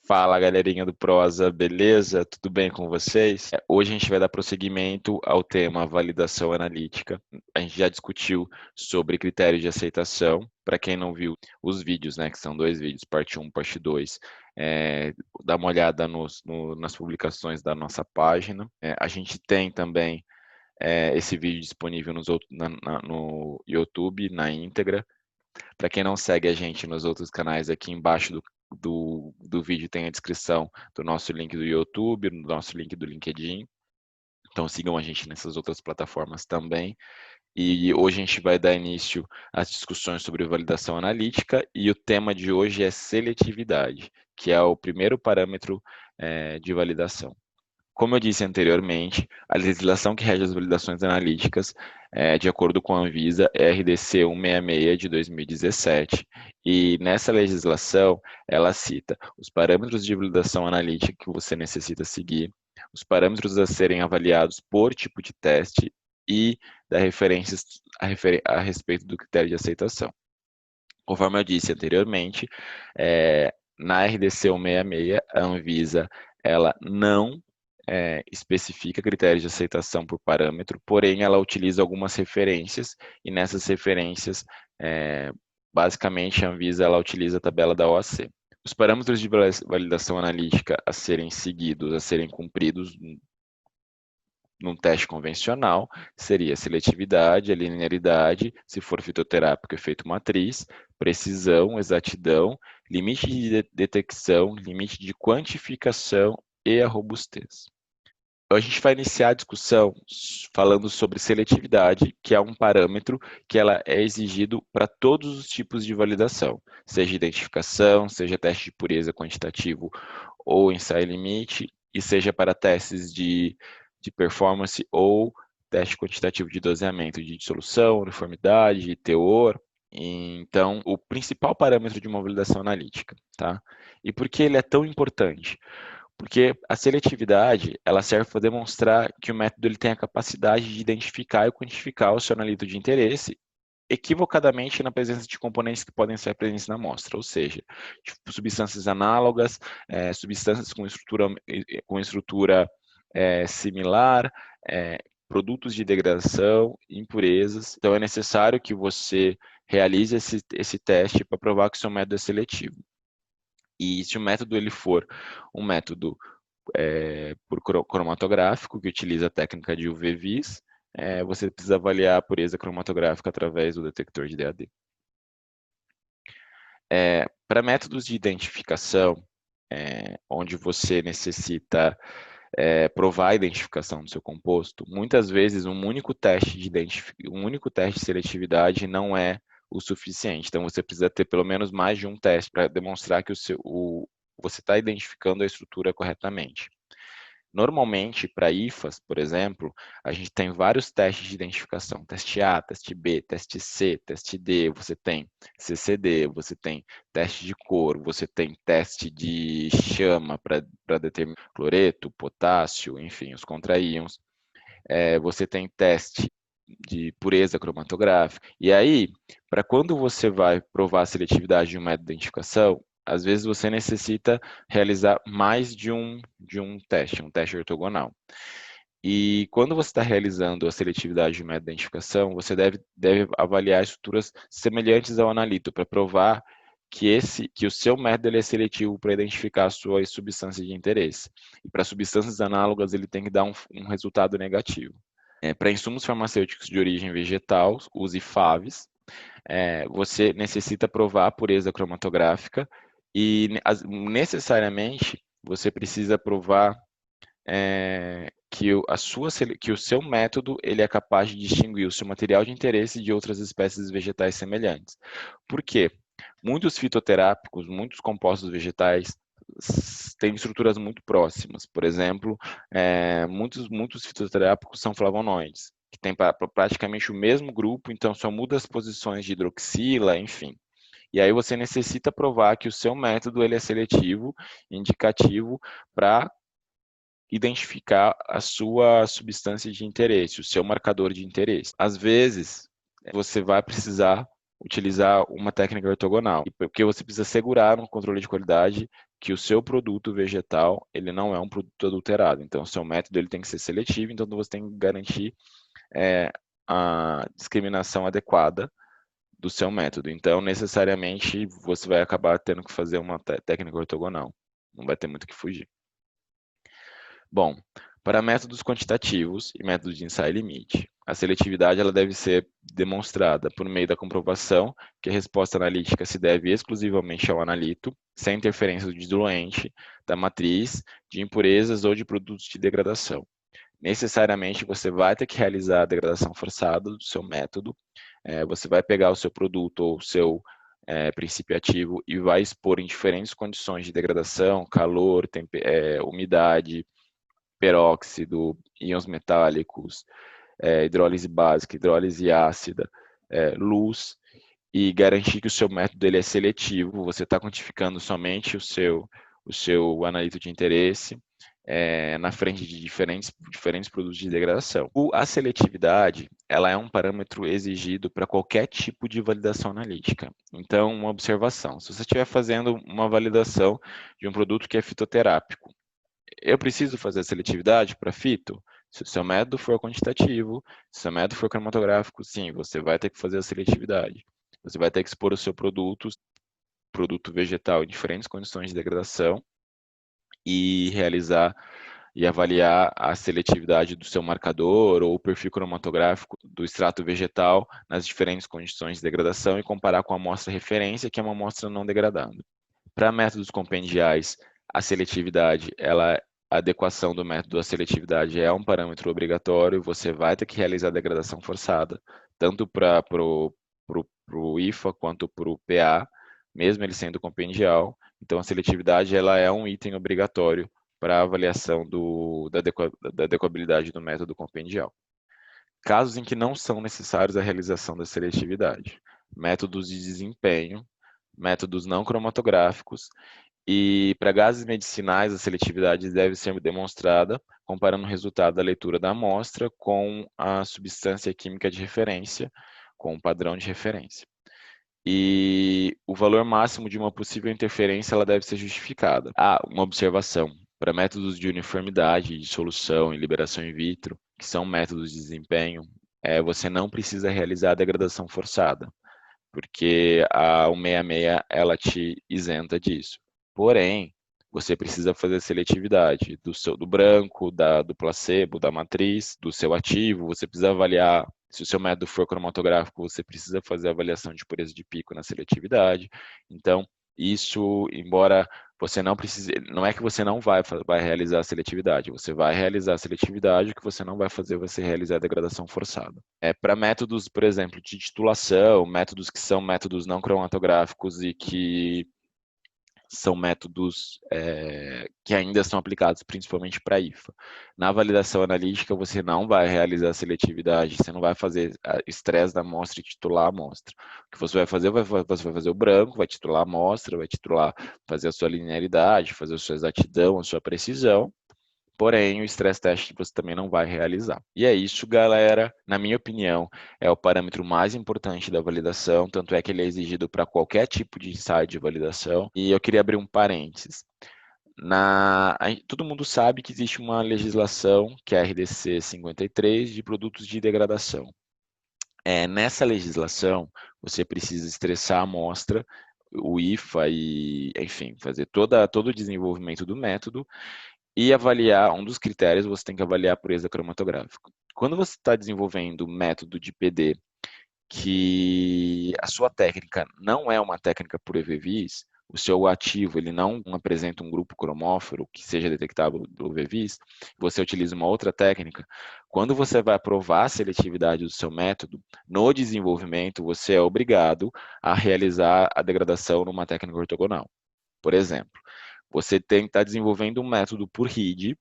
Fala, galerinha do Prosa, beleza? Tudo bem com vocês? Hoje a gente vai dar prosseguimento ao tema validação analítica. A gente já discutiu sobre critérios de aceitação. Para quem não viu os vídeos, né, que são dois vídeos, parte um, parte 2, dá uma olhada nas publicações da nossa página. A gente tem também esse vídeo disponível no YouTube, na íntegra. Para quem não segue a gente nos outros canais, aqui embaixo do vídeo tem a descrição do nosso link do YouTube, do nosso link do LinkedIn. Então sigam a gente nessas outras plataformas também. E hoje a gente vai dar início às discussões sobre validação analítica e o tema de hoje é seletividade, que é o primeiro parâmetro de validação. Como eu disse anteriormente, a legislação que rege as validações analíticas, de acordo com a Anvisa, é a RDC 166 de 2017, e nessa legislação ela cita os parâmetros de validação analítica que você necessita seguir, os parâmetros a serem avaliados por tipo de teste e da referências a respeito do critério de aceitação. Conforme eu disse anteriormente, na RDC 166, a Anvisa ela não especifica critérios de aceitação por parâmetro, porém ela utiliza algumas referências, e nessas referências, basicamente a Anvisa ela utiliza a tabela da OAC. Os parâmetros de validação analítica a serem seguidos, a serem cumpridos num teste convencional, seria a seletividade, a linearidade, se for fitoterápico, efeito matriz, precisão, exatidão, limite de detecção, limite de quantificação e a robustez. Então, a gente vai iniciar a discussão falando sobre seletividade, que é um parâmetro que ela é exigido para todos os tipos de validação, seja identificação, seja teste de pureza quantitativo ou ensaio limite, e seja para testes de performance ou teste quantitativo de doseamento de dissolução, uniformidade, teor. Então, o principal parâmetro de uma validação analítica, tá? E por que ele é tão importante? Porque a seletividade, ela serve para demonstrar que o método ele tem a capacidade de identificar e quantificar o seu analito de interesse equivocadamente na presença de componentes que podem ser presentes na amostra, ou seja, tipo, substâncias análogas, substâncias com estrutura similar, produtos de degradação, impurezas. Então, é necessário que você realize esse teste para provar que o seu método é seletivo. E se o método ele for um método por cromatográfico, que utiliza a técnica de UV-Vis, você precisa avaliar a pureza cromatográfica através do detector de DAD. Para métodos de identificação, onde você necessita provar a identificação do seu composto, muitas vezes um único teste de seletividade não é o suficiente. Então, você precisa ter pelo menos mais de um teste para demonstrar que você está identificando a estrutura corretamente. Normalmente, para IFAs, por exemplo, a gente tem vários testes de identificação, teste A, teste B, teste C, teste D, você tem CCD, você tem teste de cor, você tem teste de chama para determinar cloreto, potássio, enfim, os contraíons, você tem teste de pureza cromatográfica. E aí, para quando você vai provar a seletividade de um método de identificação, às vezes você necessita realizar mais de um teste, um teste ortogonal. E quando você está realizando a seletividade de método de identificação, você deve avaliar estruturas semelhantes ao analito para provar que o seu método ele é seletivo para identificar as suas substâncias de interesse. E para substâncias análogas, ele tem que dar um resultado negativo. Para insumos farmacêuticos de origem vegetal, use FAVs. Você necessita provar a pureza cromatográfica e necessariamente você precisa provar que o seu método ele é capaz de distinguir o seu material de interesse de outras espécies vegetais semelhantes. Por quê? Muitos fitoterápicos, muitos compostos vegetais têm estruturas muito próximas. Por exemplo, muitos fitoterápicos são flavonoides, que têm praticamente o mesmo grupo, então só muda as posições de hidroxila, enfim. E aí você necessita provar que o seu método ele é seletivo, indicativo para identificar a sua substância de interesse, o seu marcador de interesse. Às vezes, você vai precisar utilizar uma técnica ortogonal, porque você precisa segurar no controle de qualidade que o seu produto vegetal ele não é um produto adulterado. Então, o seu método ele tem que ser seletivo, então você tem que garantir a discriminação adequada do seu método. Então, necessariamente, você vai acabar tendo que fazer uma técnica ortogonal. Não vai ter muito o que fugir. Bom, para métodos quantitativos e métodos de ensaio limite, a seletividade ela deve ser demonstrada por meio da comprovação que a resposta analítica se deve exclusivamente ao analito, sem interferência do diluente, da matriz, de impurezas ou de produtos de degradação. Necessariamente você vai ter que realizar a degradação forçada do seu método, você vai pegar o seu produto ou o seu princípio ativo e vai expor em diferentes condições de degradação, calor, umidade, peróxido, íons metálicos, hidrólise básica, hidrólise ácida, luz, e garantir que o seu método ele é seletivo, você está quantificando somente o seu analito de interesse, na frente de diferentes produtos de degradação. A seletividade, ela é um parâmetro exigido para qualquer tipo de validação analítica. Então, uma observação, se você estiver fazendo uma validação de um produto que é fitoterápico, eu preciso fazer a seletividade para fito? Se o seu método for quantitativo, se o seu método for cromatográfico, sim, você vai ter que fazer a seletividade. Você vai ter que expor o seu produto vegetal em diferentes condições de degradação e realizar e avaliar a seletividade do seu marcador ou o perfil cromatográfico do extrato vegetal nas diferentes condições de degradação e comparar com a amostra referência, que é uma amostra não degradada. Para métodos compendiais, a seletividade, a adequação do método à seletividade é um parâmetro obrigatório, você vai ter que realizar a degradação forçada, tanto para o IFA quanto para o PA, mesmo ele sendo compendial. Então, a seletividade ela é um item obrigatório para a avaliação da adequabilidade do método compendial. Casos em que não são necessários a realização da seletividade, métodos de desempenho, métodos não cromatográficos, e para gases medicinais a seletividade deve ser demonstrada comparando o resultado da leitura da amostra com a substância química de referência, com o padrão de referência. E o valor máximo de uma possível interferência ela deve ser justificada. Uma observação. Para métodos de uniformidade, de solução e liberação in vitro, que são métodos de desempenho, você não precisa realizar a degradação forçada, porque a 166 ela te isenta disso. Porém, você precisa fazer seletividade do branco, do placebo, da matriz, do seu ativo, você precisa avaliar, se o seu método for cromatográfico, você precisa fazer a avaliação de pureza de pico na seletividade. Então, isso, embora você não precise, não é que você não vai realizar a seletividade, você vai realizar a seletividade, o que você não vai fazer vai ser realizar a degradação forçada. Para métodos, por exemplo, de titulação, métodos que são métodos não cromatográficos e que são métodos que ainda são aplicados principalmente para IFA. Na validação analítica, você não vai realizar a seletividade, você não vai fazer estresse da amostra e titular a amostra. O que você vai fazer, você vai fazer o branco, vai titular a amostra, vai titular, fazer a sua linearidade, fazer a sua exatidão, a sua precisão, porém, o stress test você também não vai realizar. E é isso, galera. Na minha opinião, é o parâmetro mais importante da validação, tanto é que ele é exigido para qualquer tipo de ensaio de validação. E eu queria abrir um parênteses. Todo mundo sabe que existe uma legislação, que é a RDC 53, de produtos de degradação. Nessa legislação, você precisa estressar a amostra, o IFA e, enfim, fazer todo o desenvolvimento do método e avaliar, um dos critérios, você tem que avaliar a pureza cromatográfica. Quando você está desenvolvendo um método de PD que a sua técnica não é uma técnica por EVVIS, o seu ativo ele não apresenta um grupo cromóforo que seja detectável do EVVIS, você utiliza uma outra técnica, quando você vai provar a seletividade do seu método, no desenvolvimento você é obrigado a realizar a degradação numa técnica ortogonal. Por exemplo, você tem que estar desenvolvendo um método por RID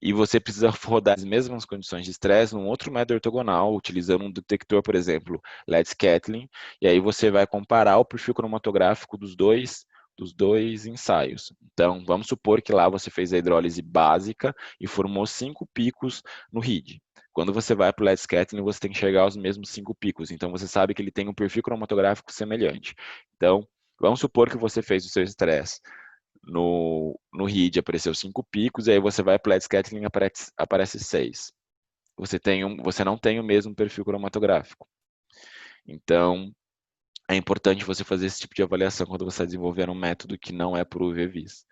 e você precisa rodar as mesmas condições de estresse num outro método ortogonal, utilizando um detector, por exemplo, LED-Scattling, e aí você vai comparar o perfil cromatográfico dos dois ensaios. Então, vamos supor que lá você fez a hidrólise básica e formou 5 picos no RID. Quando você vai para o LED-Scattling, você tem que enxergar os mesmos 5 picos. Então, você sabe que ele tem um perfil cromatográfico semelhante. Então, vamos supor que você fez o seu estresse No RID apareceu 5 picos, e aí você vai para o LED Scattering e aparece 6. Você não tem o mesmo perfil cromatográfico. Então, é importante você fazer esse tipo de avaliação quando você está desenvolvendo um método que não é por UV-Vis.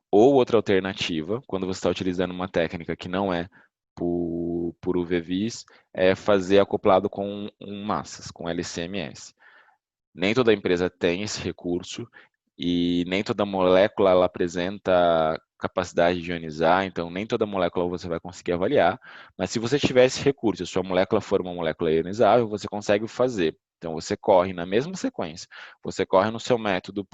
Ou outra alternativa, quando você está utilizando uma técnica que não é por UV-Vis, é fazer acoplado com massas, com LC-MS. Nem toda empresa tem esse recurso e nem toda molécula ela apresenta capacidade de ionizar, então nem toda molécula você vai conseguir avaliar, mas se você tiver esse recurso, se a sua molécula for uma molécula ionizável, você consegue fazer. Então você corre na mesma sequência, você corre no seu método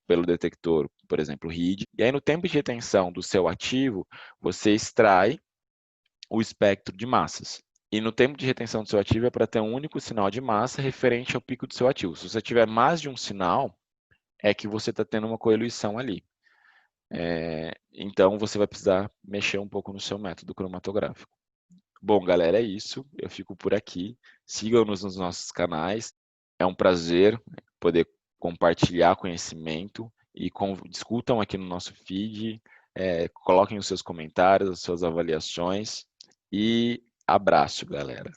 pelo detector, por exemplo, RID, e aí no tempo de retenção do seu ativo, você extrai o espectro de massas. E no tempo de retenção do seu ativo é para ter um único sinal de massa referente ao pico do seu ativo. Se você tiver mais de um sinal, é que você está tendo uma coeluição ali. Então você vai precisar mexer um pouco no seu método cromatográfico. Bom, galera, é isso. Eu fico por aqui. Sigam-nos nos nossos canais. É um prazer poder compartilhar conhecimento e discutam aqui no nosso feed. Coloquem os seus comentários, as suas avaliações. E abraço, galera.